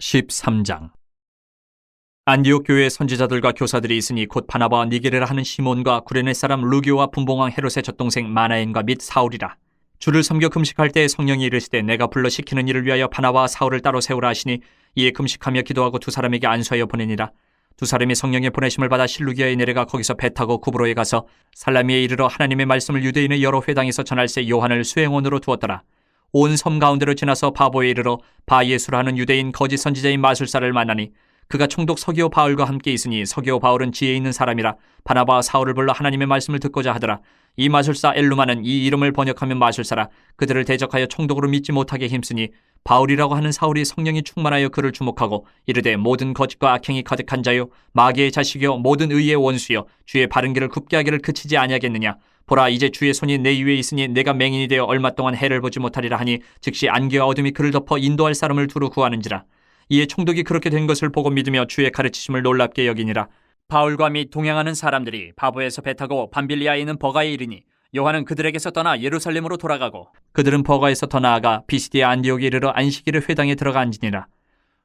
13장. 안디옥 교회에 선지자들과 교사들이 있으니 곧 바나바와 니게르라 하는 시몬과 구레네 사람 루기오와 분봉왕 헤롯의 젖동생 마나엔과 및 사울이라. 주를 섬겨 금식할 때에 성령이 이르시되 내가 불러 시키는 일을 위하여 바나바와 사울을 따로 세우라 하시니 이에 금식하며 기도하고 두 사람에게 안수하여 보내니라. 두 사람이 성령의 보내심을 받아 실루기아에 내려가 거기서 배 타고 구브로에 가서 살라미에 이르러 하나님의 말씀을 유대인의 여러 회당에서 전할새 요한을 수행원으로 두었더라. 온 섬 가운데로 지나서 바보에 이르러 바예수라 하는 유대인 거짓 선지자인 마술사를 만나니 그가 총독 서기오 바울과 함께 있으니 서기오 바울은 지혜 있는 사람이라 바나바와 사울을 불러 하나님의 말씀을 듣고자 하더라. 이 마술사 엘루마는 이 이름을 번역하면 마술사라. 그들을 대적하여 총독으로 믿지 못하게 힘쓰니 바울이라고 하는 사울이 성령이 충만하여 그를 주목하고 이르되 모든 거짓과 악행이 가득한 자요 마귀의 자식이요 모든 의의 원수요 주의 바른 길을 굽게 하기를 그치지 아니하겠느냐. 보라 이제 주의 손이 내 위에 있으니 내가 맹인이 되어 얼마 동안 해를 보지 못하리라 하니 즉시 안개와 어둠이 그를 덮어 인도할 사람을 두루 구하는지라. 이에 총독이 그렇게 된 것을 보고 믿으며 주의 가르치심을 놀랍게 여기니라. 바울과 및 동행하는 사람들이 바보에서 배 타고 밤빌리아에 있는 버가에 이르니 요한은 그들에게서 떠나 예루살렘으로 돌아가고 그들은 버가에서 더 나아가 비시디아 안디옥에 이르러 안식일의 회당에 들어가 앉으니라.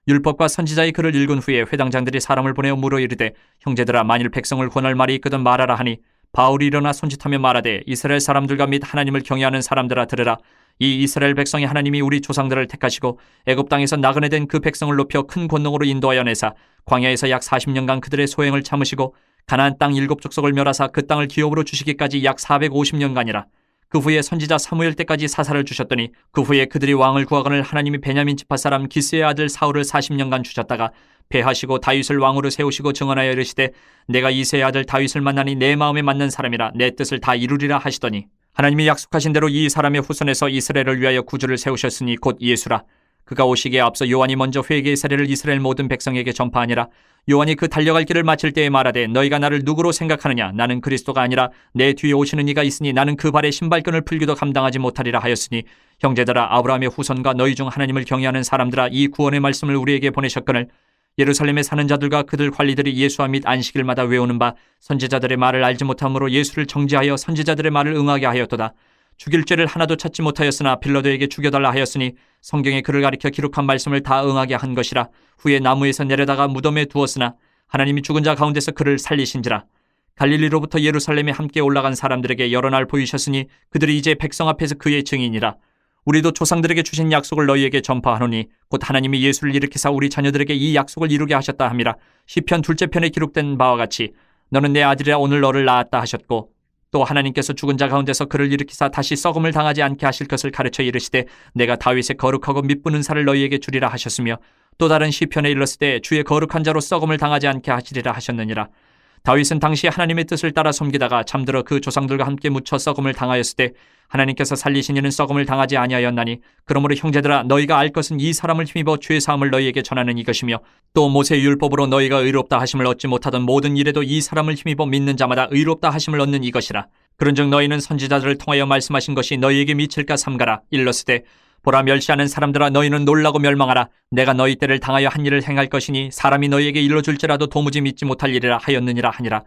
율법과 선지자의 글을 읽은 후에 회당장들이 사람을 보내어 물어 이르되 형제들아 만일 백성을 권할 말이 있거든 말하라 하니 바울이 일어나 손짓하며 말하되 이스라엘 사람들과 및 하나님을 경외하는 사람들아 들으라. 이 이스라엘 백성이 하나님이 우리 조상들을 택하시고 애굽 땅에서 나그네 된 그 백성을 높여 큰 권능으로 인도하여 내사 광야에서 약 40년간 그들의 소행을 참으시고 가나안 땅 7족속을 멸하사 그 땅을 기업으로 주시기까지 약 450년간이라. 그 후에 선지자 사무엘 때까지 사사를 주셨더니 그 후에 그들이 왕을 구하거늘 하나님이 베냐민 지파 사람 기스의 아들 사울을 40년간 주셨다가 배하시고 다윗을 왕으로 세우시고 증언하여 이르시되 내가 이새의 아들 다윗을 만나니 내 마음에 맞는 사람이라 내 뜻을 다 이루리라 하시더니 하나님이 약속하신 대로 이 사람의 후손에서 이스라엘을 위하여 구주를 세우셨으니 곧 예수라. 그가 오시기에 앞서 요한이 먼저 회개의 사례를 이스라엘 모든 백성에게 전파하니라. 요한이 그 달려갈 길을 마칠 때에 말하되 너희가 나를 누구로 생각하느냐. 나는 그리스도가 아니라 내 뒤에 오시는 이가 있으니 나는 그 발에 신발끈을 풀기도 감당하지 못하리라 하였으니 형제들아 아브라함의 후손과 너희 중 하나님을 경외하는 사람들아 이 구원의 말씀을 우리에게 보내셨거늘 예루살렘에 사는 자들과 그들 관리들이 예수와 및 안식일마다 외우는 바 선지자들의 말을 알지 못함으로 예수를 정죄하여 선지자들의 말을 응하게 하였도다. 죽일 죄를 하나도 찾지 못하였으나 빌라도에게 죽여달라 하였으니 성경에 그를 가리켜 기록한 말씀을 다 응하게 한 것이라. 후에 나무에서 내려다가 무덤에 두었으나 하나님이 죽은 자 가운데서 그를 살리신지라. 갈릴리로부터 예루살렘에 함께 올라간 사람들에게 여러 날 보이셨으니 그들이 이제 백성 앞에서 그의 증인이라. 우리도 조상들에게 주신 약속을 너희에게 전파하노니 곧 하나님이 예수를 일으키사 우리 자녀들에게 이 약속을 이루게 하셨다 함이라. 시편 둘째 편에 기록된 바와 같이 너는 내 아들이라 오늘 너를 낳았다 하셨고 또 하나님께서 죽은 자 가운데서 그를 일으키사 다시 썩음을 당하지 않게 하실 것을 가르쳐 이르시되 내가 다윗의 거룩하고 mid부는 살을 너희에게 주리라 하셨으며 또 다른 시편에 일렀을 때 주의 거룩한 자로 썩음을 당하지 않게 하시리라 하셨느니라. 다윗은 당시 하나님의 뜻을 따라 섬기다가 잠들어 그 조상들과 함께 묻혀 썩음을 당하였을 때 하나님께서 살리신 이는 썩음을 당하지 아니하였나니 그러므로 형제들아 너희가 알 것은 이 사람을 힘입어 죄 사함을 너희에게 전하는 이것이며 또 모세의 율법으로 너희가 의롭다 하심을 얻지 못하던 모든 일에도 이 사람을 힘입어 믿는 자마다 의롭다 하심을 얻는 이것이라. 그런즉 너희는 선지자들을 통하여 말씀하신 것이 너희에게 미칠까 삼가라. 일렀으되 보라 멸시하는 사람들아 너희는 놀라고 멸망하라. 내가 너희 때를 당하여 한 일을 행할 것이니 사람이 너희에게 일러줄지라도 도무지 믿지 못할 일이라 하였느니라 하니라.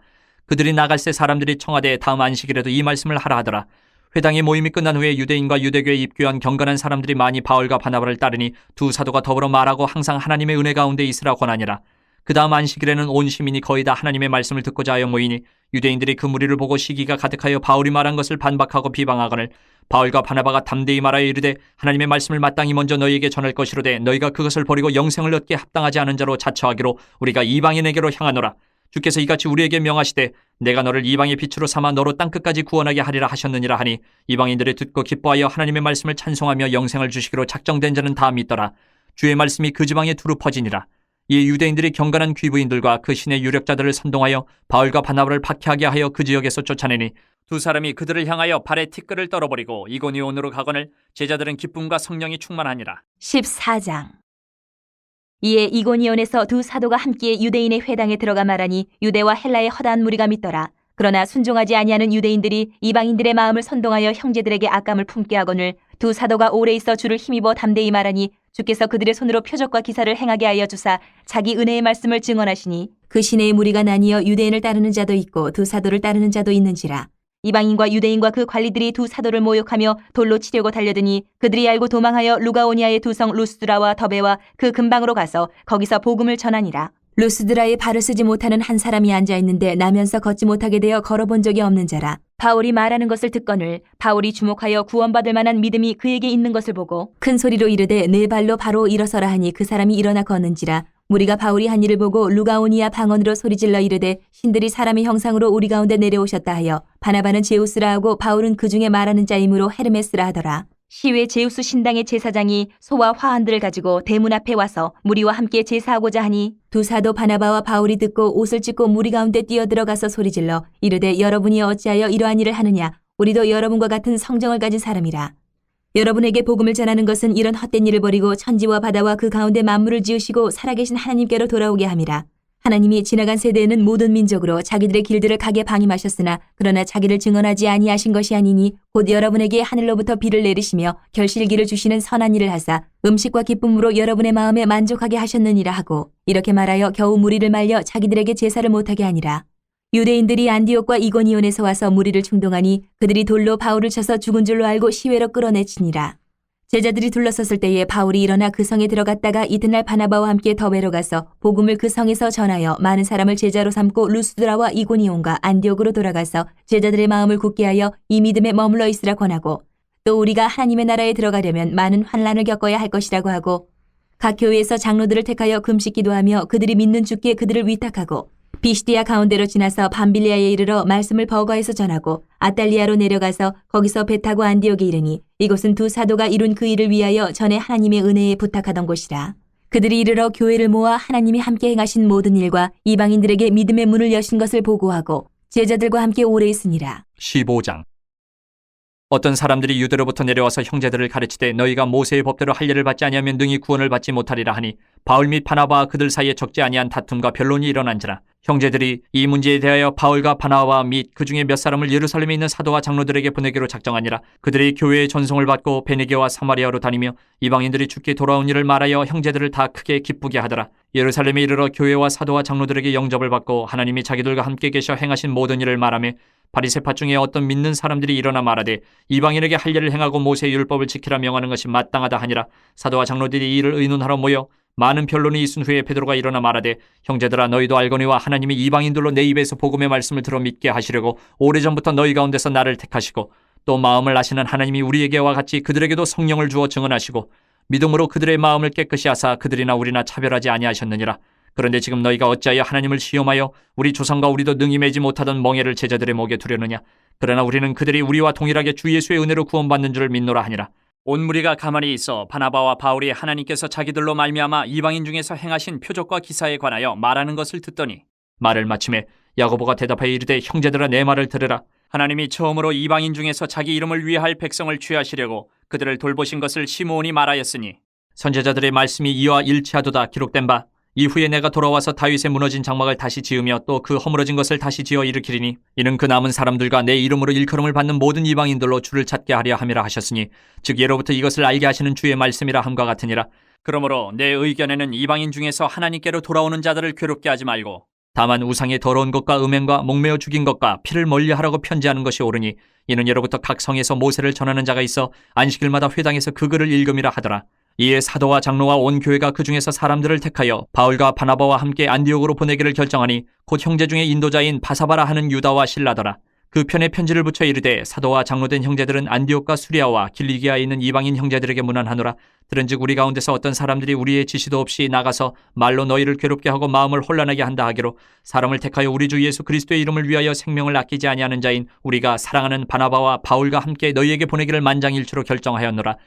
그들이 나갈새 사람들이 청하되 다음 안식일에도 이 말씀을 하라 하더라. 회당의 모임이 끝난 후에 유대인과 유대교에 입교한 경건한 사람들이 많이 바울과 바나바를 따르니 두 사도가 더불어 말하고 항상 하나님의 은혜 가운데 있으라 권하니라. 그 다음 안식일에는 온 시민이 거의 다 하나님의 말씀을 듣고자 하여 모이니 유대인들이 그 무리를 보고 시기가 가득하여 바울이 말한 것을 반박하고 비방하거늘 바울과 바나바가 담대히 말하여 이르되 하나님의 말씀을 마땅히 먼저 너희에게 전할 것이로되 너희가 그것을 버리고 영생을 얻게 합당하지 않은 자로 자처하기로 우리가 이방인에게로 향하노라. 주께서 이같이 우리에게 명하시되 내가 너를 이방의 빛으로 삼아 너로 땅끝까지 구원하게 하리라 하셨느니라 하니 이방인들이 듣고 기뻐하여 하나님의 말씀을 찬송하며 영생을 주시기로 작정된 자는 다 믿더라. 주의 말씀이 그 지방에 두루 퍼지니라. 이 유대인들이 경건한 귀부인들과 그 신의 유력자들을 선동하여 바울과 바나바를 박해하게 하여 그 지역에서 쫓아내니 두 사람이 그들을 향하여 발에 티끌을 떨어버리고 이고니온으로 가거늘 제자들은 기쁨과 성령이 충만하니라. 14장. 이에 이고니온에서 두 사도가 함께 유대인의 회당에 들어가 말하니 유대와 헬라의 허다한 무리가 믿더라. 그러나 순종하지 아니하는 유대인들이 이방인들의 마음을 선동하여 형제들에게 악감을 품게 하거늘 두 사도가 오래 있어 주를 힘입어 담대히 말하니 주께서 그들의 손으로 표적과 기사를 행하게 하여 주사 자기 은혜의 말씀을 증언하시니 그 시내의 무리가 나뉘어 유대인을 따르는 자도 있고 두 사도를 따르는 자도 있는지라. 이방인과 유대인과 그 관리들이 두 사도를 모욕하며 돌로 치려고 달려드니 그들이 알고 도망하여 루가오니아의 두 성 루스드라와 더베와 그 근방으로 가서 거기서 복음을 전하니라. 루스드라에 발을 쓰지 못하는 한 사람이 앉아있는데 나면서 걷지 못하게 되어 걸어본 적이 없는 자라. 바울이 말하는 것을 듣거늘 바울이 주목하여 구원받을 만한 믿음이 그에게 있는 것을 보고 큰 소리로 이르되 네 발로 바로 일어서라 하니 그 사람이 일어나 걷는지라. 무리가 바울이 한 일을 보고 루가오니아 방언으로 소리질러 이르되 신들이 사람의 형상으로 우리 가운데 내려오셨다 하여 바나바는 제우스라 하고 바울은 그 중에 말하는 자이므로 헤르메스라 하더라. 시외 제우스 신당의 제사장이 소와 화환들을 가지고 대문 앞에 와서 무리와 함께 제사하고자 하니 두 사도 바나바와 바울이 듣고 옷을 찢고 무리 가운데 뛰어들어가서 소리질러 이르되 여러분이 어찌하여 이러한 일을 하느냐. 우리도 여러분과 같은 성정을 가진 사람이라. 여러분에게 복음을 전하는 것은 이런 헛된 일을 버리고 천지와 바다와 그 가운데 만물을 지으시고 살아계신 하나님께로 돌아오게 함이라. 하나님이 지나간 세대에는 모든 민족으로 자기들의 길들을 가게 방임하셨으나 그러나 자기를 증언하지 아니하신 것이 아니니 곧 여러분에게 하늘로부터 비를 내리시며 결실기를 주시는 선한 일을 하사 음식과 기쁨으로 여러분의 마음에 만족하게 하셨느니라 하고 이렇게 말하여 겨우 무리를 말려 자기들에게 제사를 못하게 하니라. 유대인들이 안디옥과 이고니온에서 와서 무리를 충동하니 그들이 돌로 바울을 쳐서 죽은 줄로 알고 시외로 끌어내치니라. 제자들이 둘러섰을 때에 바울이 일어나 그 성에 들어갔다가 이튿날 바나바와 함께 더베로 가서 복음을 그 성에서 전하여 많은 사람을 제자로 삼고 루스드라와 이고니온과 안디옥으로 돌아가서 제자들의 마음을 굳게 하여 이 믿음에 머물러 있으라 권하고 또 우리가 하나님의 나라에 들어가려면 많은 환난을 겪어야 할 것이라고 하고 각 교회에서 장로들을 택하여 금식 기도하며 그들이 믿는 주께 그들을 위탁하고 비시디아 가운데로 지나서 밤빌리아에 이르러 말씀을 버거에서 전하고 아달리아로 내려가서 거기서 배 타고 안디옥에 이르니 이곳은 두 사도가 이룬 그 일을 위하여 전에 하나님의 은혜에 부탁하던 곳이라. 그들이 이르러 교회를 모아 하나님이 함께 행하신 모든 일과 이방인들에게 믿음의 문을 여신 것을 보고하고 제자들과 함께 오래 있으니라. 15장. 어떤 사람들이 유대로부터 내려와서 형제들을 가르치되 너희가 모세의 법대로 할례를 받지 아니하면 능히 구원을 받지 못하리라 하니 바울 및 바나바와 그들 사이에 적지 아니한 다툼과 변론이 일어난지라. 형제들이 이 문제에 대하여 바울과 바나바 및 그 중에 몇 사람을 예루살렘에 있는 사도와 장로들에게 보내기로 작정하니라. 그들이 교회의 전송을 받고 베네게와 사마리아로 다니며 이방인들이 죽게 돌아온 일을 말하여 형제들을 다 크게 기쁘게 하더라. 예루살렘에 이르러 교회와 사도와 장로들에게 영접을 받고 하나님이 자기들과 함께 계셔 행하신 모든 일을 말하며 바리새파 중에 어떤 믿는 사람들이 일어나 말하되 이방인에게 할례를 행하고 모세의 율법을 지키라 명하는 것이 마땅하다 하니라. 사도와 장로들이 이 일을 의논하러 모여 많은 변론이 있은 후에 베드로가 일어나 말하되 형제들아 너희도 알거니와 하나님이 이방인들로 내 입에서 복음의 말씀을 들어 믿게 하시려고 오래전부터 너희 가운데서 나를 택하시고 또 마음을 아시는 하나님이 우리에게와 같이 그들에게도 성령을 주어 증언하시고 믿음으로 그들의 마음을 깨끗이 하사 그들이나 우리나 차별하지 아니하셨느니라. 그런데 지금 너희가 어찌하여 하나님을 시험하여 우리 조상과 우리도 능히 매지 못하던 멍에를 제자들의 목에 두려느냐. 그러나 우리는 그들이 우리와 동일하게 주 예수의 은혜로 구원받는 줄을 믿노라 하니라. 온 무리가 가만히 있어 바나바와 바울이 하나님께서 자기들로 말미암아 이방인 중에서 행하신 표적과 기사에 관하여 말하는 것을 듣더니 말을 마침에 야고보가 대답하여 이르되 형제들아 내 말을 들으라. 하나님이 처음으로 이방인 중에서 자기 이름을 위할 백성을 취하시려고 그들을 돌보신 것을 시므온이 말하였으니 선지자들의 말씀이 이와 일치하도다 기록된 바 이후에 내가 돌아와서 다윗의 무너진 장막을 다시 지으며 또 그 허물어진 것을 다시 지어 일으키리니 이는 그 남은 사람들과 내 이름으로 일컬음을 받는 모든 이방인들로 주를 찾게 하려 함이라 하셨으니 즉 예로부터 이것을 알게 하시는 주의 말씀이라 함과 같으니라. 그러므로 내 의견에는 이방인 중에서 하나님께로 돌아오는 자들을 괴롭게 하지 말고 다만 우상의 더러운 것과 음행과 목매어 죽인 것과 피를 멀리하라고 편지하는 것이 옳으니 이는 예로부터 각 성에서 모세를 전하는 자가 있어 안식일마다 회당에서 그 글을 읽음이라 하더라. 이에 사도와 장로와 온 교회가 그 중에서 사람들을 택하여 바울과 바나바와 함께 안디옥으로 보내기를 결정하니 곧 형제 중에 인도자인 바사바라 하는 유다와 실라더라. 그 편에 편지를 붙여 이르되 사도와 장로된 형제들은 안디옥과 수리아와 길리기아에 있는 이방인 형제들에게 문안하노라. 들은즉 우리 가운데서 어떤 사람들이 우리의 지시도 없이 나가서 말로 너희를 괴롭게 하고 마음을 혼란하게 한다 하기로 사람을 택하여 우리 주 예수 그리스도의 이름을 위하여 생명을 아끼지 아니하는 자인 우리가 사랑하는 바나바와 바울과 함께 너희에게 보내기를 만장일치로 결정하였노라.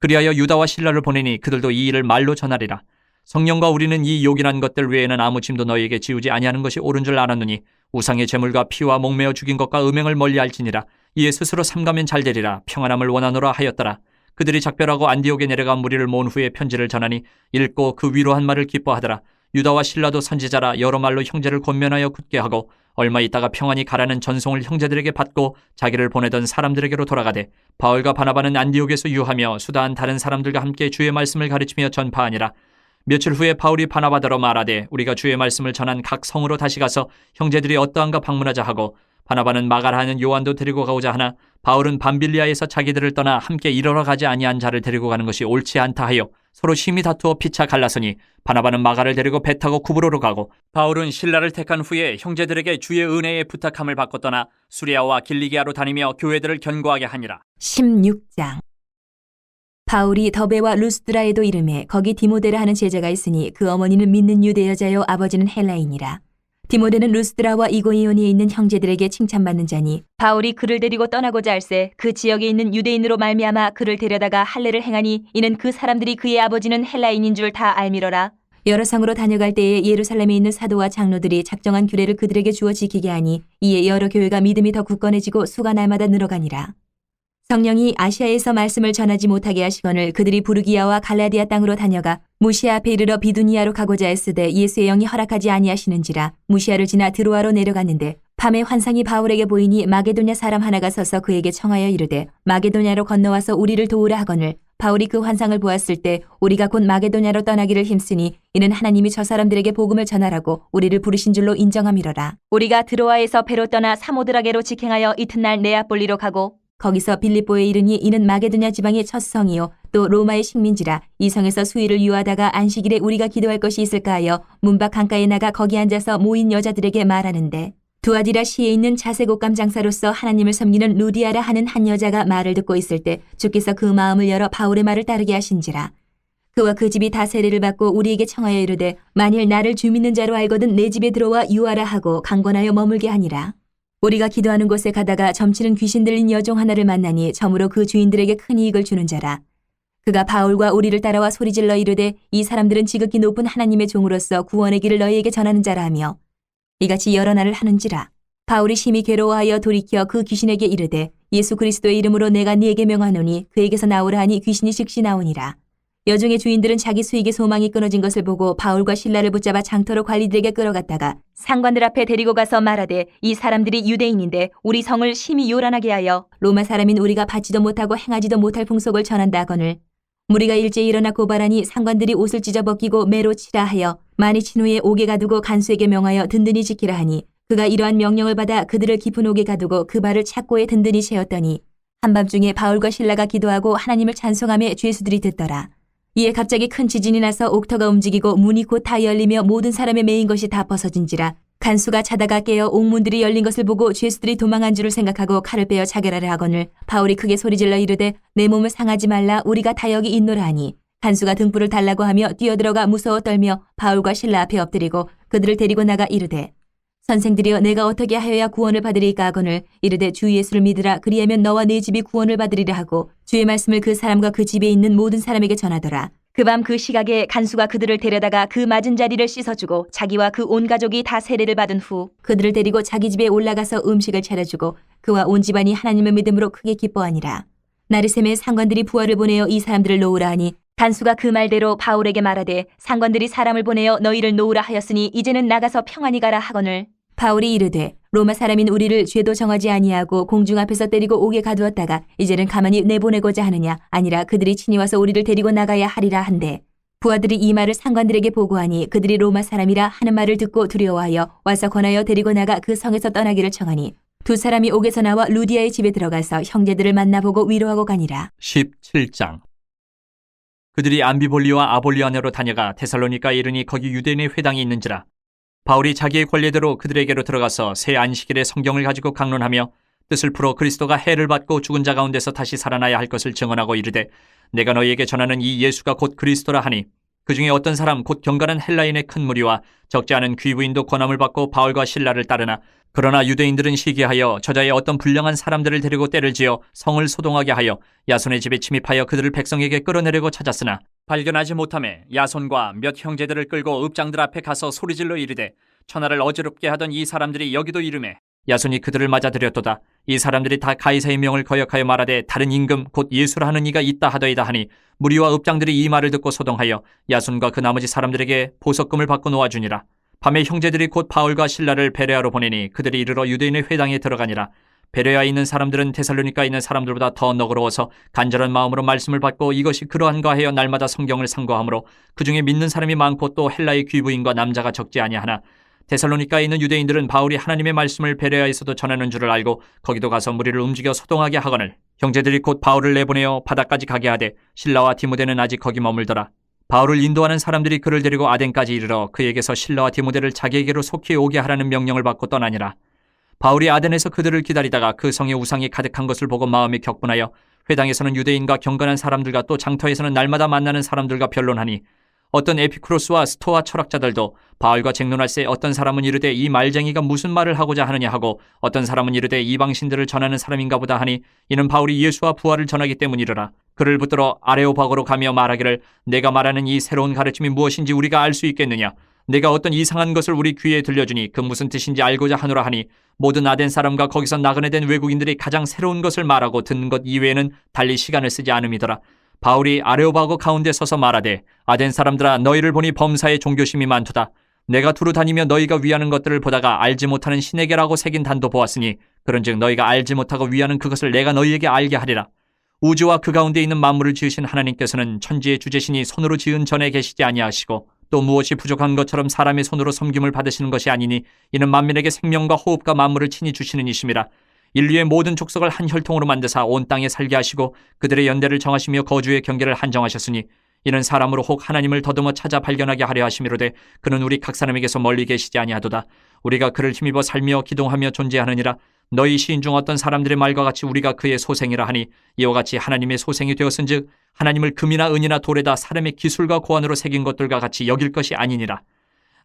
그리하여 유다와 실라를 보내니 그들도 이 일을 말로 전하리라. 성령과 우리는 이 요긴한 것들 외에는 아무 짐도 너희에게 지우지 아니하는 것이 옳은 줄 알았느니 우상의 제물과 피와 목매어 죽인 것과 음행을 멀리할지니라. 이에 스스로 삼가면 잘되리라. 평안함을 원하노라 하였더라. 그들이 작별하고 안디옥에 내려가 무리를 모은 후에 편지를 전하니 읽고 그 위로한 말을 기뻐하더라. 유다와 실라도 선지자라 여러 말로 형제를 권면하여 굳게 하고 얼마 있다가 평안히 가라는 전송을 형제들에게 받고 자기를 보내던 사람들에게로 돌아가되 바울과 바나바는 안디옥에서 유하며 수다한 다른 사람들과 함께 주의 말씀을 가르치며 전파하니라. 며칠 후에 바울이 바나바더러 말하되 우리가 주의 말씀을 전한 각 성으로 다시 가서 형제들이 어떠한가 방문하자 하고 바나바는 마가라 하는 요한도 데리고 가고자 하나 바울은 밤빌리아에서 자기들을 떠나 함께 일하러 가지 아니한 자를 데리고 가는 것이 옳지 않다 하여 서로 심히 다투어 피차 갈라서니 바나바는 마가를 데리고 배 타고 구브로로 가고 바울은 실라를 택한 후에 형제들에게 주의 은혜에 부탁함을 받고 떠나 수리아와 길리기아로 다니며 교회들을 견고하게 하니라. 16장. 바울이 더베와 루스드라에도 이름해 거기 디모데라 하는 제자가 있으니 그 어머니는 믿는 유대 여자요 아버지는 헬라인이라. 디모데는 루스드라와 이고니온에 있는 형제들에게 칭찬받는 자니 바울이 그를 데리고 떠나고자 할새 그 지역에 있는 유대인으로 말미암아 그를 데려다가 할례를 행하니 이는 그 사람들이 그의 아버지는 헬라인인 줄 다 알미러라. 여러 성으로 다녀갈 때에 예루살렘에 있는 사도와 장로들이 작정한 규례를 그들에게 주어 지키게 하니 이에 여러 교회가 믿음이 더 굳건해지고 수가 날마다 늘어가니라. 성령이 아시아에서 말씀을 전하지 못하게 하시거늘 그들이 부르기아와 갈라디아 땅으로 다녀가 무시아 앞에 이르러 비두니아로 가고자 했으되 예수의 영이 허락하지 아니하시는지라 무시아를 지나 드로아로 내려갔는데 밤에 환상이 바울에게 보이니 마게도냐 사람 하나가 서서 그에게 청하여 이르되 마게도냐로 건너와서 우리를 도우라 하거늘 바울이 그 환상을 보았을 때 우리가 곧 마게도냐로 떠나기를 힘쓰니 이는 하나님이 저 사람들에게 복음을 전하라고 우리를 부르신 줄로 인정함이로라. 우리가 드로아에서 배로 떠나 사모드라게로 직행하여 이튿날 네아폴리로 가고 거기서 빌립보에 이르니 이는 마게도냐 지방의 첫 성이요 또 로마의 식민지라. 이 성에서 수일을 유하다가 안식일에 우리가 기도할 것이 있을까 하여 문밖 강가에 나가 거기 앉아서 모인 여자들에게 말하는데 두아디라 시에 있는 자색옷감 장사로서 하나님을 섬기는 루디아라 하는 한 여자가 말을 듣고 있을 때 주께서 그 마음을 열어 바울의 말을 따르게 하신지라. 그와 그 집이 다 세례를 받고 우리에게 청하여 이르되 만일 나를 주 믿는 자로 알거든 내 집에 들어와 유하라 하고 강권하여 머물게 하니라. 우리가 기도하는 곳에 가다가 점치는 귀신 들린 여종 하나를 만나니 점으로 그 주인들에게 큰 이익을 주는 자라. 그가 바울과 우리를 따라와 소리질러 이르되 이 사람들은 지극히 높은 하나님의 종으로서 구원의 길을 너희에게 전하는 자라 하며 이같이 여러 날을 하는지라. 바울이 심히 괴로워하여 돌이켜 그 귀신에게 이르되 예수 그리스도의 이름으로 내가 네게 명하노니 그에게서 나오라 하니 귀신이 즉시 나오니라. 여종의 주인들은 자기 수익의 소망이 끊어진 것을 보고 바울과 실라를 붙잡아 장터로 관리들에게 끌어갔다가 상관들 앞에 데리고 가서 말하되 이 사람들이 유대인인데 우리 성을 심히 요란하게 하여 로마 사람인 우리가 받지도 못하고 행하지도 못할 풍속을 전한다 하거늘 무리가 일제히 일어나 고발하니 상관들이 옷을 찢어 벗기고 매로 치라 하여 많이 친 후에 옥에 가두고 간수에게 명하여 든든히 지키라 하니 그가 이러한 명령을 받아 그들을 깊은 옥에 가두고 그 발을 착고에 든든히 채웠더니 한밤중에 바울과 실라가 기도하고 하나님을 찬송하며 죄수들이 듣더라. 이에 갑자기 큰 지진이 나서 옥터가 움직이고 문이 곧 다 열리며 모든 사람의 매인 것이 다 벗어진지라. 간수가 자다가 깨어 옥문들이 열린 것을 보고 죄수들이 도망한 줄을 생각하고 칼을 빼어 자결하려 하거늘 바울이 크게 소리질러 이르되 내 몸을 상하지 말라 우리가 다 여기 있노라 하니 간수가 등불을 달라고 하며 뛰어들어가 무서워 떨며 바울과 실라 앞에 엎드리고 그들을 데리고 나가 이르되 선생들이여 내가 어떻게 하여야 구원을 받으리까 하거늘 이르되 주 예수를 믿으라 그리하면 너와 네 집이 구원을 받으리라 하고 주의 말씀을 그 사람과 그 집에 있는 모든 사람에게 전하더라. 그 밤 그 시각에 간수가 그들을 데려다가 그 맞은 자리를 씻어주고 자기와 그 온 가족이 다 세례를 받은 후 그들을 데리고 자기 집에 올라가서 음식을 차려주고 그와 온 집안이 하나님을 믿음으로 크게 기뻐하니라. 나르셈의 상관들이 부하를 보내어 이 사람들을 놓으라 하니 간수가 그 말대로 바울에게 말하되 상관들이 사람을 보내어 너희를 놓으라 하였으니 이제는 나가서 평안히 가라 하거늘 바울이 이르되 로마 사람인 우리를 죄도 정하지 아니하고 공중 앞에서 때리고 옥에 가두었다가 이제는 가만히 내보내고자 하느냐 아니라 그들이 친히 와서 우리를 데리고 나가야 하리라 한대 부하들이 이 말을 상관들에게 보고하니 그들이 로마 사람이라 하는 말을 듣고 두려워하여 와서 권하여 데리고 나가 그 성에서 떠나기를 청하니 두 사람이 옥에서 나와 루디아의 집에 들어가서 형제들을 만나보고 위로하고 가니라. 17장. 그들이 암비볼리와 아볼리아네로 다녀가 데살로니가에 이르니 거기 유대인의 회당이 있는지라. 바울이 자기의 권례대로 그들에게로 들어가서 새 안식일에 성경을 가지고 강론하며 뜻을 풀어 그리스도가 해를 받고 죽은 자 가운데서 다시 살아나야 할 것을 증언하고 이르되 내가 너희에게 전하는 이 예수가 곧 그리스도라 하니 그 중에 어떤 사람 곧 경건한 헬라인의 큰 무리와 적지 않은 귀부인도 권함을 받고 바울과 실라를 따르나 그러나 유대인들은 시기하여 저자의 어떤 불량한 사람들을 데리고 때를 지어 성을 소동하게 하여 야손의 집에 침입하여 그들을 백성에게 끌어내려고 찾았으나 발견하지 못하매 야손과 몇 형제들을 끌고 읍장들 앞에 가서 소리질러 이르되 천하를 어지럽게 하던 이 사람들이 여기도 이르매 야손이 그들을 맞아들였도다. 이 사람들이 다 가이사의 명을 거역하여 말하되 다른 임금 곧 예수라 하는 이가 있다 하더이다 하니 무리와 읍장들이 이 말을 듣고 소동하여 야손과 그 나머지 사람들에게 보석금을 받고 놓아주니라. 밤에 형제들이 곧 바울과 실라를 베레아로 보내니 그들이 이르러 유대인의 회당에 들어가니라. 베레아에 있는 사람들은 데살로니가에 있는 사람들보다 더 너그러워서 간절한 마음으로 말씀을 받고 이것이 그러한가 하여 날마다 성경을 상고하므로 그 중에 믿는 사람이 많고 또 헬라의 귀부인과 남자가 적지 아니하나 데살로니가에 있는 유대인들은 바울이 하나님의 말씀을 베레아에서도 전하는 줄을 알고 거기도 가서 무리를 움직여 소동하게 하거늘 형제들이 곧 바울을 내보내어 바다까지 가게 하되 실라와 디모데는 아직 거기 머물더라. 바울을 인도하는 사람들이 그를 데리고 아덴까지 이르러 그에게서 실라와 디모데를 자기에게로 속히 오게 하라는 명령을 받고 떠나니라. 바울이 아덴에서 그들을 기다리다가 그 성에 우상이 가득한 것을 보고 마음이 격분하여 회당에서는 유대인과 경건한 사람들과 또 장터에서는 날마다 만나는 사람들과 변론하니 어떤 에피쿠로스와 스토아 철학자들도 바울과 쟁론할새 어떤 사람은 이르되 이 말쟁이가 무슨 말을 하고자 하느냐 하고 어떤 사람은 이르되 이방신들을 전하는 사람인가 보다 하니 이는 바울이 예수와 부활을 전하기 때문이르라. 그를 붙들어 아레오바고로 가며 말하기를 내가 말하는 이 새로운 가르침이 무엇인지 우리가 알 수 있겠느냐. 내가 어떤 이상한 것을 우리 귀에 들려주니 그 무슨 뜻인지 알고자 하노라 하니 모든 아덴 사람과 거기서 나그네 된 외국인들이 가장 새로운 것을 말하고 듣는 것 이외에는 달리 시간을 쓰지 않음이더라. 바울이 아레오바고 가운데 서서 말하되 아덴 사람들아 너희를 보니 범사에 종교심이 많도다. 내가 두루 다니며 너희가 위하는 것들을 보다가 알지 못하는 신에게라고 새긴 단도 보았으니 그런즉 너희가 알지 못하고 위하는 그것을 내가 너희에게 알게 하리라. 우주와 그 가운데 있는 만물을 지으신 하나님께서는 천지의 주제신이 손으로 지은 전에 계시지 아니하시고 또 무엇이 부족한 것처럼 사람의 손으로 섬김을 받으시는 것이 아니니 이는 만민에게 생명과 호흡과 만물을 친히 주시는 이심이라. 인류의 모든 족속을 한 혈통으로 만드사 온 땅에 살게 하시고 그들의 연대를 정하시며 거주의 경계를 한정하셨으니 이는 사람으로 혹 하나님을 더듬어 찾아 발견하게 하려 하심이로되 그는 우리 각 사람에게서 멀리 계시지 아니하도다. 우리가 그를 힘입어 살며 기동하며 존재하느니라. 너희 시인 중 어떤 사람들의 말과 같이 우리가 그의 소생이라 하니 이와 같이 하나님의 소생이 되었은즉 하나님을 금이나 은이나 돌에다 사람의 기술과 고안으로 새긴 것들과 같이 여길 것이 아니니라.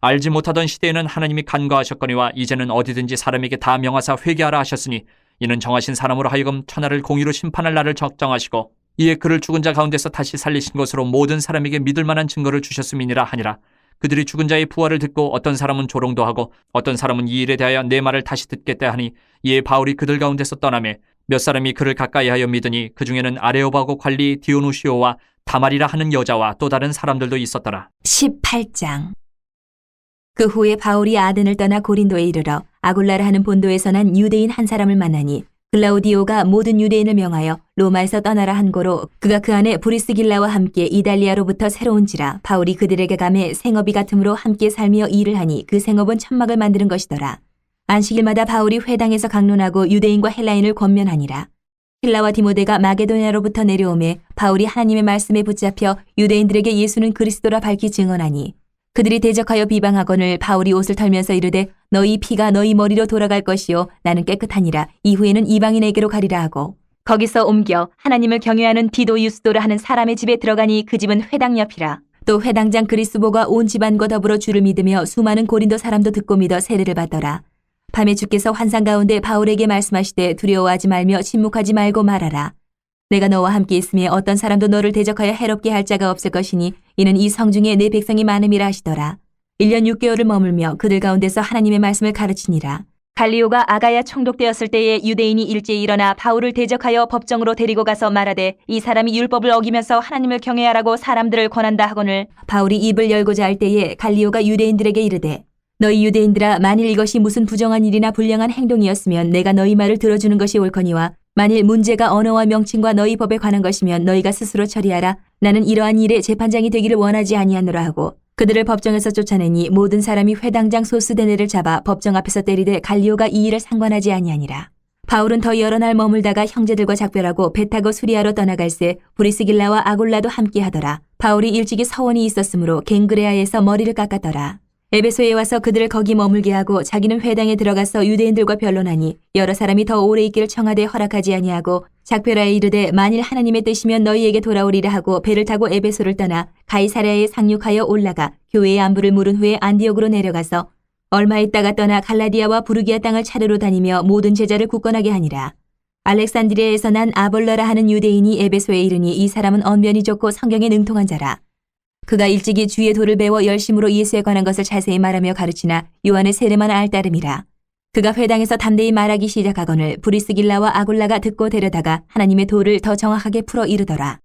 알지 못하던 시대에는 하나님이 간과하셨거니와 이제는 어디든지 사람에게 다 명하사 회개하라 하셨으니 이는 정하신 사람으로 하여금 천하를 공의로 심판할 날을 적정하시고 이에 그를 죽은 자 가운데서 다시 살리신 것으로 모든 사람에게 믿을 만한 증거를 주셨음이니라 하니라. 그들이 죽은 자의 부활을 듣고 어떤 사람은 조롱도 하고 어떤 사람은 이 일에 대하여 내 말을 다시 듣겠다 하니 이에 바울이 그들 가운데서 떠나매 몇 사람이 그를 가까이하여 믿으니 그 중에는 아레오바고 관리 디오누시오와 다말이라 하는 여자와 또 다른 사람들도 있었더라. 18장. 그 후에 바울이 아덴을 떠나 고린도에 이르러 아굴라라 하는 본도에서 난 유대인 한 사람을 만나니 글라우디오가 모든 유대인을 명하여 로마에서 떠나라 한 고로 그가 그 안에 브리스길라와 함께 이달리아로부터 새로운지라. 바울이 그들에게 가매 생업이 같으므로 함께 살며 일을 하니 그 생업은 천막을 만드는 것이더라. 안식일마다 바울이 회당에서 강론하고 유대인과 헬라인을 권면하니라. 힐라와 디모데가 마게도냐로부터 내려오매 바울이 하나님의 말씀에 붙잡혀 유대인들에게 예수는 그리스도라 밝히 증언하니 그들이 대적하여 비방하거늘 바울이 옷을 털면서 이르되 너희 피가 너희 머리로 돌아갈 것이요 나는 깨끗하니라. 이후에는 이방인에게로 가리라 하고 거기서 옮겨 하나님을 경외하는 디도 유스도라 하는 사람의 집에 들어가니 그 집은 회당 옆이라. 또 회당장 그리스보가 온 집안과 더불어 주를 믿으며 수많은 고린도 사람도 듣고 믿어 세례를 받더라. 밤에 주께서 환상 가운데 바울에게 말씀하시되 두려워하지 말며 침묵하지 말고 말하라. 내가 너와 함께 있으며 어떤 사람도 너를 대적하여 해롭게 할 자가 없을 것이니 이는 이 성중에 내 백성이 많음이라 하시더라. 1년 6개월을 머물며 그들 가운데서 하나님의 말씀을 가르치니라. 갈리오가 아가야 총독되었을 때에 유대인이 일제히 일어나 바울을 대적하여 법정으로 데리고 가서 말하되 이 사람이 율법을 어기면서 하나님을 경외하라고 사람들을 권한다 하거늘 바울이 입을 열고자 할 때에 갈리오가 유대인들에게 이르되 너희 유대인들아 만일 이것이 무슨 부정한 일이나 불량한 행동이었으면 내가 너희 말을 들어주는 것이 옳거니와 만일 문제가 언어와 명칭과 너희 법에 관한 것이면 너희가 스스로 처리하라. 나는 이러한 일에 재판장이 되기를 원하지 아니하노라 하고 그들을 법정에서 쫓아내니 모든 사람이 회당장 소스데네를 잡아 법정 앞에서 때리되 갈리오가 이 일을 상관하지 아니하니라. 바울은 더 여러 날 머물다가 형제들과 작별하고 배 타고 수리아로 떠나갈새 브리스길라와 아굴라도 함께 하더라. 바울이 일찍이 서원이 있었으므로 갱그레아에서 머리를 깎았더라. 에베소에 와서 그들을 거기 머물게 하고 자기는 회당에 들어가서 유대인들과 변론하니 여러 사람이 더 오래 있기를 청하되 허락하지 아니하고 작별하에 이르되 만일 하나님의 뜻이면 너희에게 돌아오리라 하고 배를 타고 에베소를 떠나 가이사랴에 상륙하여 올라가 교회의 안부를 물은 후에 안디옥으로 내려가서 얼마 있다가 떠나 갈라디아와 부르기아 땅을 차례로 다니며 모든 제자를 굳건하게 하니라. 알렉산드리아에서 난 아볼러라 하는 유대인이 에베소에 이르니 이 사람은 언변이 좋고 성경에 능통한 자라. 그가 일찍이 주의 도를 배워 열심으로 예수에 관한 것을 자세히 말하며 가르치나 요한의 세례만 알 따름이라. 그가 회당에서 담대히 말하기 시작하거늘 브리스길라와 아굴라가 듣고 데려다가 하나님의 도를 더 정확하게 풀어 이르더라.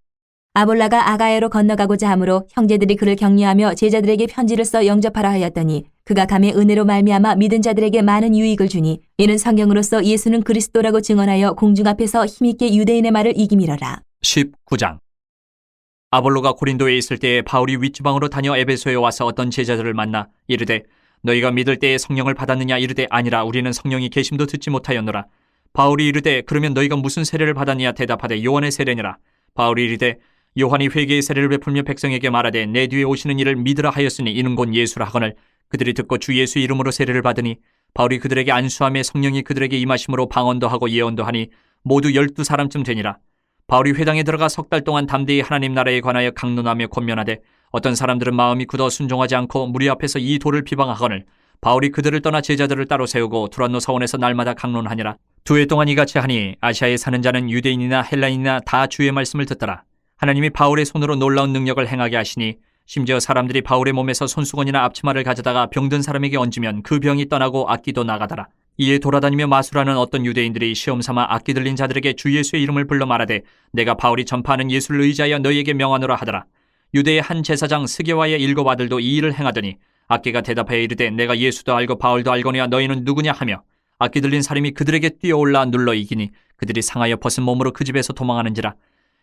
아볼라가 아가야로 건너가고자 하므로 형제들이 그를 격려하며 제자들에게 편지를 써 영접하라 하였더니 그가 감의 은혜로 말미암아 믿은 자들에게 많은 유익을 주니 이는 성경으로서 예수는 그리스도라고 증언하여 공중 앞에서 힘있게 유대인의 말을 이기미러라. 19장. 아볼로가 고린도에 있을 때에 바울이 윗지방으로 다녀 에베소에 와서 어떤 제자들을 만나 이르되 너희가 믿을 때에 성령을 받았느냐 이르되 아니라 우리는 성령이 계심도 듣지 못하였노라. 바울이 이르되 그러면 너희가 무슨 세례를 받았느냐 대답하되 요한의 세례니라. 바울이 이르되 요한이 회개의 세례를 베풀며 백성에게 말하되 내 뒤에 오시는 이를 믿으라 하였으니 이는 곧 예수라 하거늘 그들이 듣고 주 예수 이름으로 세례를 받으니 바울이 그들에게 안수하며 성령이 그들에게 임하심으로 방언도 하고 예언도 하니 모두 12사람쯤 되니라. 바울이 회당에 들어가 석 달 동안 담대히 하나님 나라에 관하여 강론하며 권면하되 어떤 사람들은 마음이 굳어 순종하지 않고 무리 앞에서 이 도를 비방하거늘 바울이 그들을 떠나 제자들을 따로 세우고 두란노 서원에서 날마다 강론하니라. 2해 동안 이같이 하니 아시아에 사는 자는 유대인이나 헬라인이나 다 주의 말씀을 듣더라. 하나님이 바울의 손으로 놀라운 능력을 행하게 하시니 심지어 사람들이 바울의 몸에서 손수건이나 앞치마를 가져다가 병든 사람에게 얹으면 그 병이 떠나고 악기도 나가더라. 이에 돌아다니며 마술하는 어떤 유대인들이 시험삼아 악기 들린 자들에게 주 예수의 이름을 불러 말하되 내가 바울이 전파하는 예수를 의지하여 너희에게 명하노라 하더라. 유대의 한 제사장 스게와의 7 아들도 이 일을 행하더니 악기가 대답하여 이르되 내가 예수도 알고 바울도 알거니와 너희는 누구냐 하며 악기 들린 사람이 그들에게 뛰어올라 눌러 이기니 그들이 상하여 벗은 몸으로 그 집에서 도망하는지라.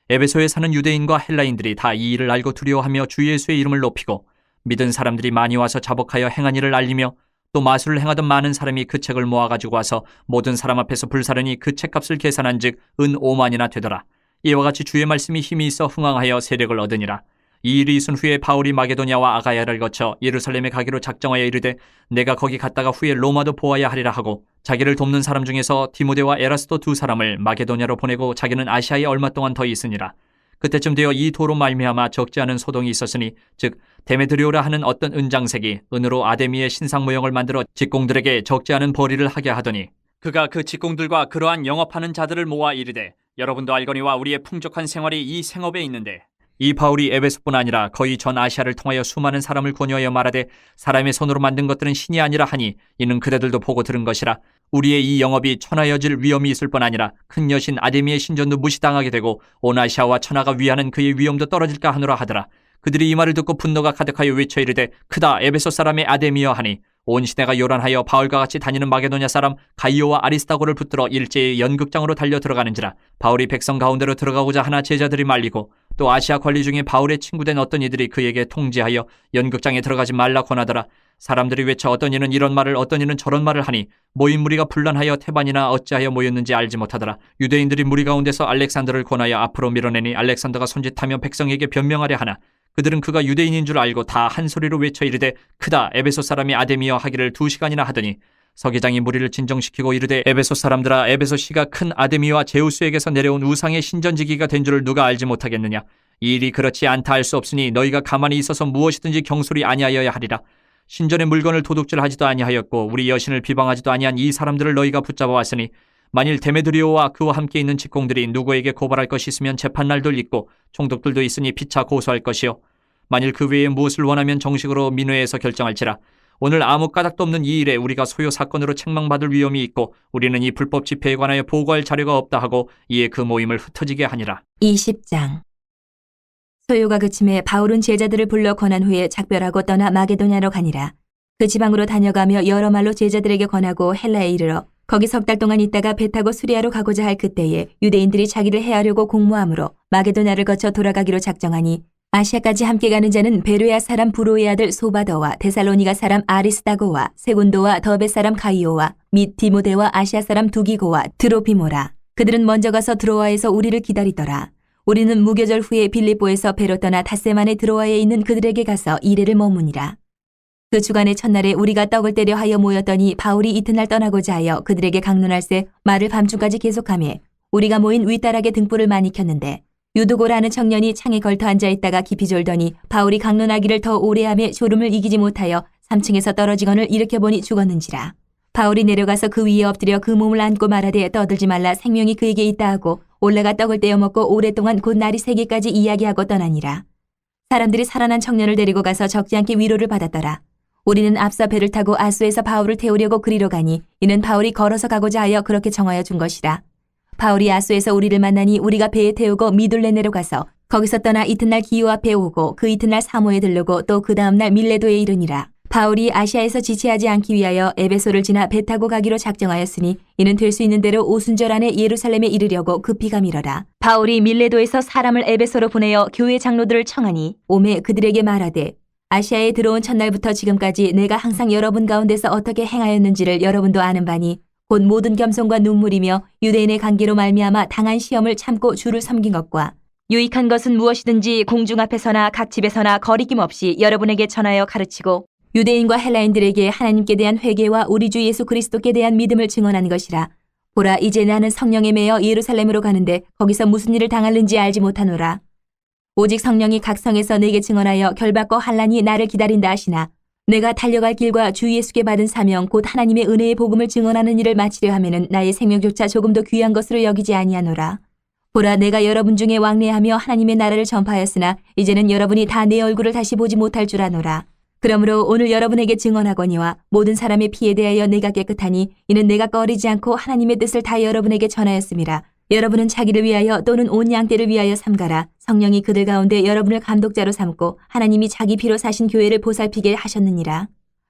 에베소에 사는 유대인과 헬라인들이 다 이 일을 알고 두려워하며 주 예수의 이름을 높이고 믿은 사람들이 많이 와서 자복하여 행한 일을 알리며 또 마술을 행하던 많은 사람이 그 책을 모아가지고 와서 모든 사람 앞에서 불사르니 그 책값을 계산한 즉 은 5만이나 되더라. 이와 같이 주의 말씀이 힘이 있어 흥왕하여 세력을 얻으니라. 이 일이 있은 후에 바울이 마게도냐와 아가야를 거쳐 예루살렘에 가기로 작정하여 이르되 내가 거기 갔다가 후에 로마도 보아야 하리라 하고 자기를 돕는 사람 중에서 디모데와 에라스도 2 사람을 마게도냐로 보내고 자기는 아시아에 얼마 동안 더 있으니라. 그때쯤 되어 이 도로 말미암아 적지 않은 소동이 있었으니 즉 데메드리오라 하는 어떤 은장색이 은으로 아데미의 신상 모형을 만들어 직공들에게 적지 않은 벌이를 하게 하더니 그가 그 직공들과 그러한 영업하는 자들을 모아 이르되 여러분도 알거니와 우리의 풍족한 생활이 이 생업에 있는데 이 바울이 에베소뿐 아니라 거의 전 아시아를 통하여 수많은 사람을 권유하여 말하되 사람의 손으로 만든 것들은 신이 아니라 하니 이는 그대들도 보고 들은 것이라. 우리의 이 영업이 천하여질 위험이 있을 뿐 아니라 큰 여신 아데미의 신전도 무시당하게 되고 온 아시아와 천하가 위하는 그의 위엄도 떨어질까 하노라 하더라. 그들이 이 말을 듣고 분노가 가득하여 외쳐 이르되 크다 에베소 사람의 아데미여 하니 온 시내가 요란하여 바울과 같이 다니는 마게도냐 사람 가이오와 아리스다고를 붙들어 일제히 연극장으로 달려 들어가는지라. 바울이 백성 가운데로 들어가고자 하나 제자들이 말리고 또 아시아 관리 중에 바울의 친구된 어떤 이들이 그에게 통지하여 연극장에 들어가지 말라 권하더라. 사람들이 외쳐 어떤 이는 이런 말을 어떤 이는 저런 말을 하니 모인 무리가 분란하여 태반이나 어찌하여 모였는지 알지 못하더라. 유대인들이 무리 가운데서 알렉산더를 권하여 앞으로 밀어내니 알렉산더가 손짓하며 백성에게 변명하려 하나 그들은 그가 유대인인 줄 알고 다 한 소리로 외쳐 이르되 크다 에베소 사람이 아데미여 하기를 2시간이나 하더니 서기장이 무리를 진정시키고 이르되 에베소 사람들아 에베소 시가 큰 아데미와 제우스에게서 내려온 우상의 신전지기가 된 줄을 누가 알지 못하겠느냐. 이 일이 그렇지 않다 할 수 없으니 너희가 가만히 있어서 무엇이든지 경솔히 아니하여야 하리라. 신전의 물건을 도둑질하지도 아니하였고 우리 여신을 비방하지도 아니한 이 사람들을 너희가 붙잡아 왔으니 만일 데메드리오와 그와 함께 있는 직공들이 누구에게 고발할 것이 있으면 재판날도 있고 총독들도 있으니 피차 고소할 것이요 만일 그 외에 무엇을 원하면 정식으로 민회에서 결정할지라. 오늘 아무 까닭도 없는 이 일에 우리가 소요 사건으로 책망받을 위험이 있고 우리는 이 불법 집회에 관하여 보고할 자료가 없다 하고 이에 그 모임을 흩어지게 하니라. 20장. 소요가 그침에 바울은 제자들을 불러 권한 후에 작별하고 떠나 마게도냐로 가니라. 그 지방으로 다녀가며 여러 말로 제자들에게 권하고 헬라에 이르러 거기 석 달 동안 있다가 배 타고 수리아로 가고자 할 그때에 유대인들이 자기를 해하려고 공모함으로 마게도냐를 거쳐 돌아가기로 작정하니 아시아까지 함께 가는 자는 베르야 사람 브로의 아들 소바더와 데살로니가 사람 아리스다고와 세군도와 더베 사람 가이오와 및 디모데와 아시아 사람 두기고와 드로피모라. 그들은 먼저 가서 드로아에서 우리를 기다리더라. 우리는 무교절 후에 빌립보에서 배로 떠나 닷새만에 드로아에 있는 그들에게 가서 이레를 머무니라. 그 주간의 첫날에 우리가 떡을 때려 하여 모였더니 바울이 이튿날 떠나고자 하여 그들에게 강론할새 말을 밤중까지 계속하며 우리가 모인 윗다락에 등불을 많이 켰는데 유두고라는 청년이 창에 걸터 앉아있다가 깊이 졸더니 바울이 강론하기를 더 오래하며 졸음을 이기지 못하여 3층에서 떨어지거늘 일으켜보니 죽었는지라. 바울이 내려가서 그 위에 엎드려 그 몸을 안고 말하되 떠들지 말라 생명이 그에게 있다 하고 올라가 떡을 떼어 먹고 오랫동안 곧 날이 새기까지 이야기하고 떠나니라. 사람들이 살아난 청년을 데리고 가서 적지 않게 위로를 받았더라. 우리는 앞서 배를 타고 아소에서 바울을 태우려고 그리로 가니 이는 바울이 걸어서 가고자 하여 그렇게 정하여 준 것이라. 바울이 아소에서 우리를 만나니 우리가 배에 태우고 미둘레네로 가서 거기서 떠나 이튿날 기요 앞에 오고 그 이튿날 사모에 들르고 또 그 다음날 밀레도에 이르니라. 바울이 아시아에서 지체하지 않기 위하여 에베소를 지나 배 타고 가기로 작정하였으니 이는 될 수 있는 대로 오순절 안에 예루살렘에 이르려고 급히 가미러라. 바울이 밀레도에서 사람을 에베소로 보내어 교회 장로들을 청하니 오매 그들에게 말하되 아시아에 들어온 첫날부터 지금까지 내가 항상 여러분 가운데서 어떻게 행하였는지를 여러분도 아는 바니 곧 모든 겸손과 눈물이며 유대인의 관계로 말미암아 당한 시험을 참고 주를 섬긴 것과 유익한 것은 무엇이든지 공중 앞에서나 각 집에서나 거리낌 없이 여러분에게 전하여 가르치고 유대인과 헬라인들에게 하나님께 대한 회개와 우리 주 예수 그리스도께 대한 믿음을 증언한 것이라. 보라, 이제 나는 성령에 매여 예루살렘으로 가는데 거기서 무슨 일을 당할는지 알지 못하노라. 오직 성령이 각 성에서 내게 증언하여 결박과 환난이 나를 기다린다 하시나 내가 달려갈 길과 주 예수께 받은 사명 곧 하나님의 은혜의 복음을 증언하는 일을 마치려 하면은 나의 생명조차 조금도 귀한 것으로 여기지 아니하노라. 보라, 내가 여러분 중에 왕래하며 하나님의 나라를 전파하였으나 이제는 여러분이 다 내 얼굴을 다시 보지 못할 줄 아노라. 그러므로 오늘 여러분에게 증언하거니와 모든 사람의 피에 대하여 내가 깨끗하니 이는 내가 꺼리지 않고 하나님의 뜻을 다 여러분에게 전하였음이라. 여러분은 자기를 위하여 또는 온 양떼를 위하여 삼가라. 성령이 그들 가운데 여러분을 감독자로 삼고 하나님이 자기 피로 사신 교회를 보살피게 하셨느니라.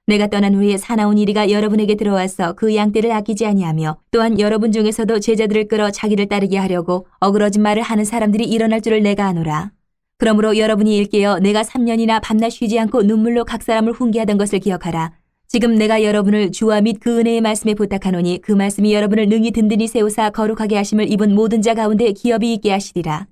내가 떠난 후에 사나운 이리가 여러분에게 들어와서 그 양떼를 아끼지 아니하며 또한 여러분 중에서도 제자들을 끌어 자기를 따르게 하려고 어그러진 말을 하는 사람들이 일어날 줄을 내가 아노라. 그러므로 여러분이 일깨어 내가 3년이나 밤낮 쉬지 않고 눈물로 각 사람을 훈계하던 것을 기억하라. 지금 내가 여러분을 주와 및 그 은혜의 말씀에 부탁하노니 그 말씀이 여러분을 능히 든든히 세우사 거룩하게 하심을 입은 모든 자 가운데 기업이 있게 하시리라.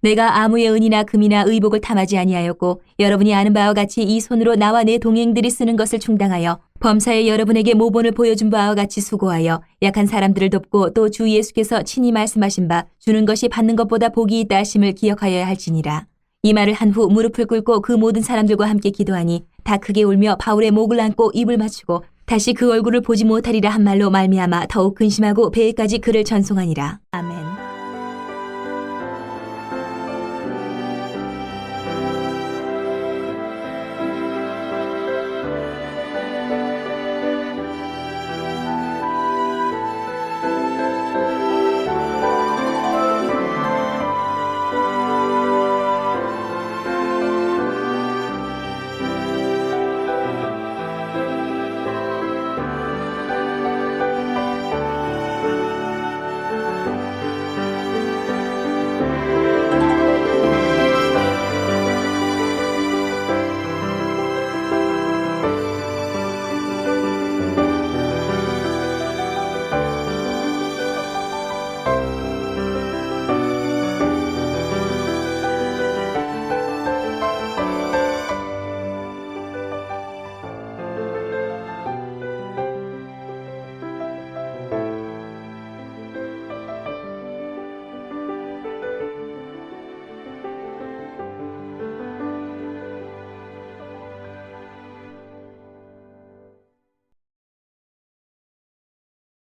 내가 아무의 은이나 금이나 의복을 탐하지 아니하였고 여러분이 아는 바와 같이 이 손으로 나와 내 동행들이 쓰는 것을 충당하여 범사에 여러분에게 모본을 보여준 바와 같이 수고하여 약한 사람들을 돕고 또 주 예수께서 친히 말씀하신 바 주는 것이 받는 것보다 복이 있다 하심을 기억하여야 할지니라. 이 말을 한 후 무릎을 꿇고 그 모든 사람들과 함께 기도하니 다 크게 울며 바울의 목을 안고 입을 맞추고 다시 그 얼굴을 보지 못하리라 한 말로 말미암아 더욱 근심하고 배에까지 그를 전송하니라. 아멘.